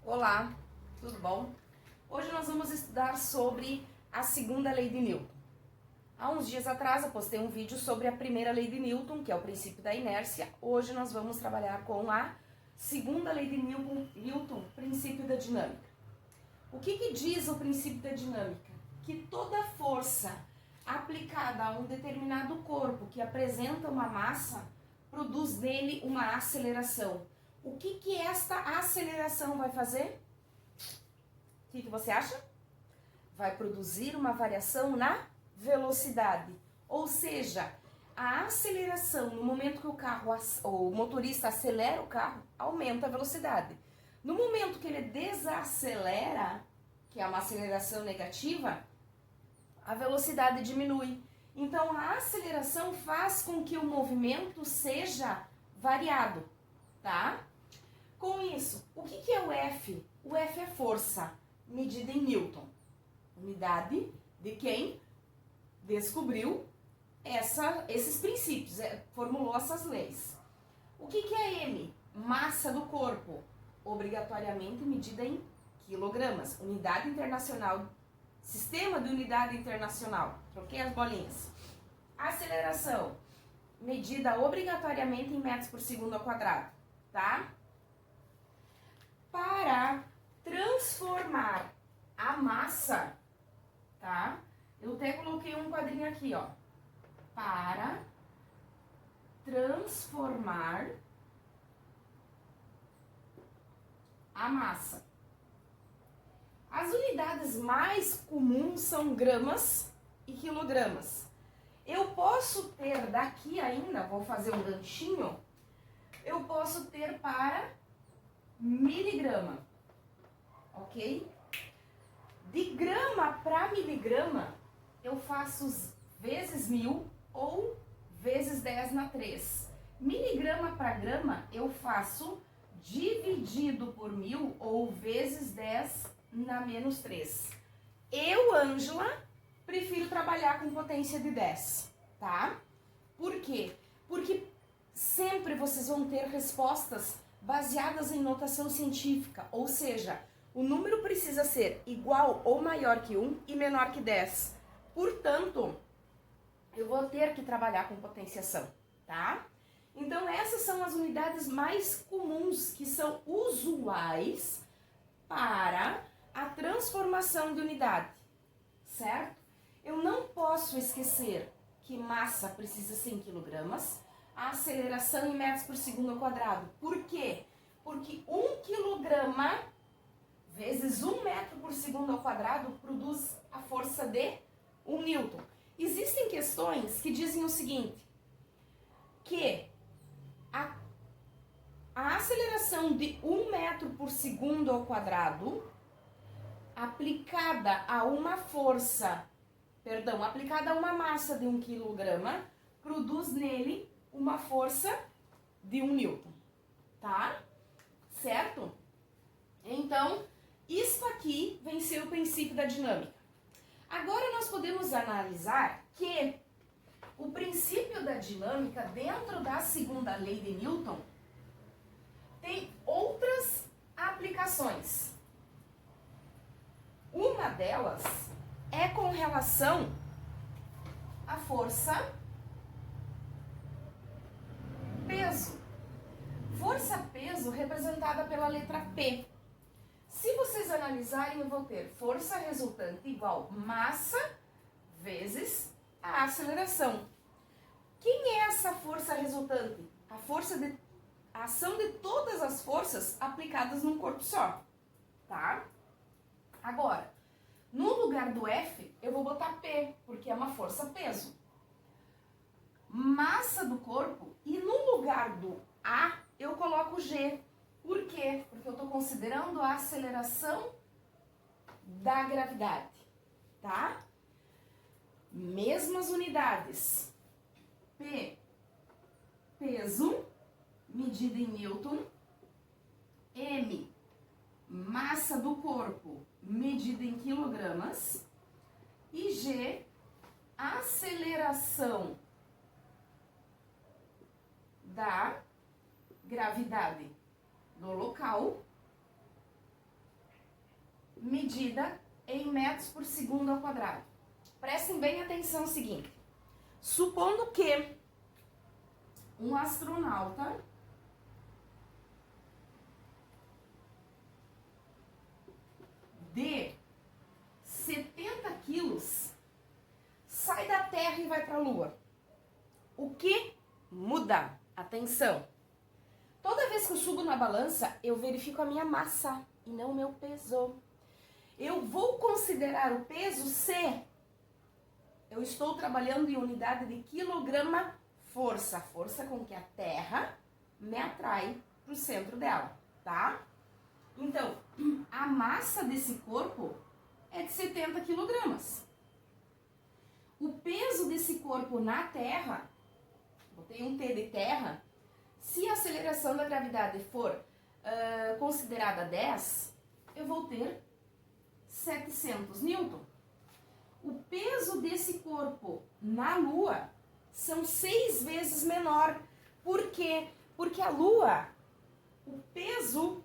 Olá, tudo bom? Hoje nós vamos estudar sobre a segunda lei de Newton. Há uns dias atrás eu postei um vídeo sobre a primeira lei de Newton, que é o princípio da inércia. Hoje nós vamos trabalhar com a segunda lei de Newton, princípio da dinâmica. O que diz o princípio da dinâmica? Que toda força aplicada a um determinado corpo que apresenta uma massa produz nele uma aceleração. O que esta aceleração vai fazer? O que você acha? Vai produzir uma variação na velocidade. Ou seja, a aceleração no momento que o motorista acelera o carro, aumenta a velocidade. No momento que ele desacelera, que é uma aceleração negativa, a velocidade diminui. Então, a aceleração faz com que o movimento seja variado, tá? Com isso, o que é o F? O F é força, medida em Newton. Unidade de quem descobriu esses princípios, formulou essas leis. O que é M? Massa do corpo, obrigatoriamente medida em quilogramas. Unidade internacional, sistema de unidade internacional. Troquei as bolinhas. Aceleração, medida obrigatoriamente em metros por segundo ao quadrado, tá? Para transformar a massa, tá? Eu até coloquei um quadrinho aqui, ó. Para transformar a massa. As unidades mais comuns são gramas e quilogramas. Eu posso ter daqui ainda, vou fazer um ganchinho, eu posso ter para miligrama, ok? De grama para miligrama, eu faço vezes 1000 ou vezes 10 na 3. Miligrama para grama, eu faço dividido por 1000 ou vezes 10 na menos 3. Eu, Ângela, prefiro trabalhar com potência de 10, tá? Por quê? Porque sempre vocês vão ter respostas baseadas em notação científica, ou seja, o número precisa ser igual ou maior que 1 e menor que 10. Portanto, eu vou ter que trabalhar com potenciação, tá? Então, essas são as unidades mais comuns, que são usuais para a transformação de unidade, certo? Eu não posso esquecer que massa precisa ser em quilogramas, a aceleração em metros por segundo ao quadrado. Por quê? Porque 1 quilograma vezes 1 metro por segundo ao quadrado produz a força de 1 Newton. Existem questões que dizem o seguinte, que a aceleração de 1 metro por segundo ao quadrado aplicada a uma massa de 1 quilograma, produz nele uma força de 1 Newton, tá? Certo? Então, isto aqui vem ser o princípio da dinâmica. Agora nós podemos analisar que o princípio da dinâmica dentro da segunda lei de Newton tem outras aplicações. Uma delas é com relação à força-peso. Força-peso representada pela letra P. Se vocês analisarem, eu vou ter força resultante igual massa vezes a aceleração. Quem é essa força resultante? A ação de todas as forças aplicadas num corpo só, tá? Agora, no lugar do F, eu vou botar P, porque é uma força-peso. Massa do corpo, e no lugar do A, eu coloco G. Por quê? Porque eu estou considerando a aceleração da gravidade, tá? Mesmas unidades. P, peso, medida em Newton. M, massa do corpo, medida em quilogramas. E G, aceleração da gravidade no local medida em metros por segundo ao quadrado. Prestem bem atenção no seguinte. Supondo que um astronauta de 70 quilos sai da Terra e vai para a Lua. O que muda? Atenção! Toda vez que eu subo na balança, eu verifico a minha massa e não o meu peso. Eu vou considerar o peso se eu estou trabalhando em unidade de quilograma força. Força com que a Terra me atrai para o centro dela, tá? Então, a massa desse corpo é de 70 quilogramas. O peso desse corpo na Terra, botei um T de Terra, se a aceleração da gravidade for considerada 10, eu vou ter 700 newton. O peso desse corpo na Lua são 6 vezes menor. Por quê? Porque a Lua, o peso,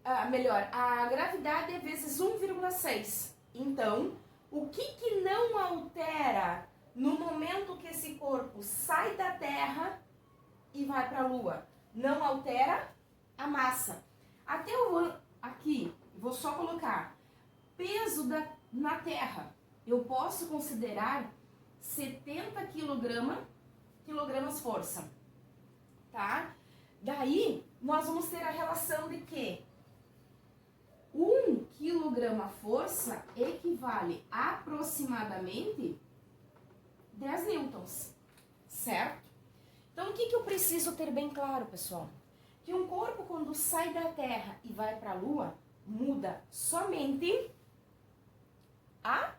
a gravidade é vezes 1,6. Então, o que não altera no momento que esse corpo sai da Terra e vai para a Lua? Não altera a massa. Até aqui, vou só colocar peso na Terra. Eu posso considerar 70 quilogramas força, tá? Daí, nós vamos ter a relação de que 1 quilograma força equivale aproximadamente 10 newtons, certo? Então, o que eu preciso ter bem claro, pessoal? Que um corpo, quando sai da Terra e vai para a Lua, muda somente a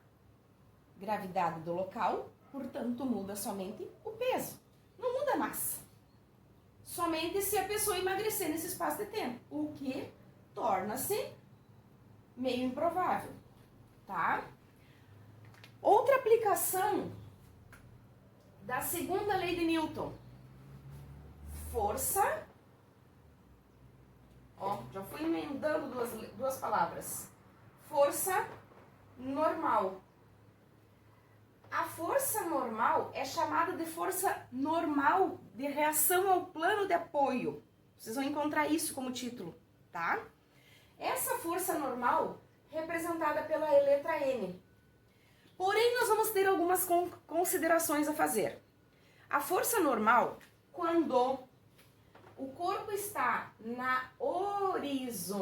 gravidade do local, portanto, muda somente o peso. Não muda a massa. Somente se a pessoa emagrecer nesse espaço de tempo, o que torna-se meio improvável, tá? Outra aplicação da segunda lei de Newton. Força. Ó, já fui emendando duas palavras. Força normal. A força normal é chamada de força normal de reação ao plano de apoio. Vocês vão encontrar isso como título, tá? Essa força normal representada pela letra N. Porém, nós vamos ter algumas considerações a fazer. A força normal, quando o corpo está na horizontal,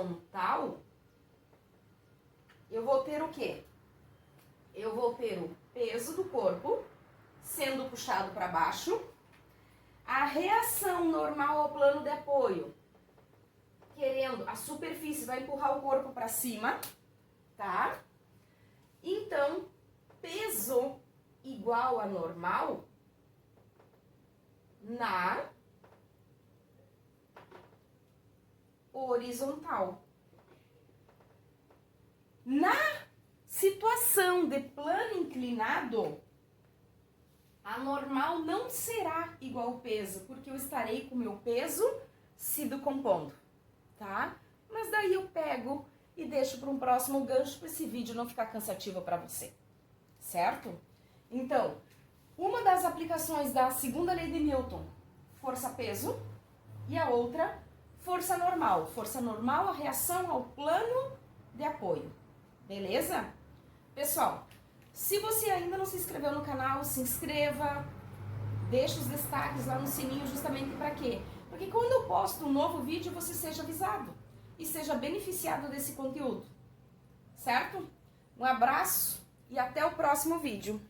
eu vou ter o quê? Eu vou ter o peso do corpo sendo puxado para baixo, a reação normal ao plano de apoio, a superfície vai empurrar o corpo para cima, tá? Então, peso igual a normal na horizontal. Na situação de plano inclinado, a normal não será igual ao peso, porque eu estarei com o meu peso se decompondo, tá? Mas daí eu pego e deixo para um próximo gancho para esse vídeo não ficar cansativo para você, certo? Então, uma das aplicações da segunda lei de Newton, força-peso, e a outra, força normal. Força normal, a reação ao plano de apoio, beleza? Pessoal, se você ainda não se inscreveu no canal, se inscreva, deixa os destaques lá no sininho justamente para quê? Porque quando eu posto um novo vídeo, você seja avisado e seja beneficiado desse conteúdo, certo? Um abraço e até o próximo vídeo.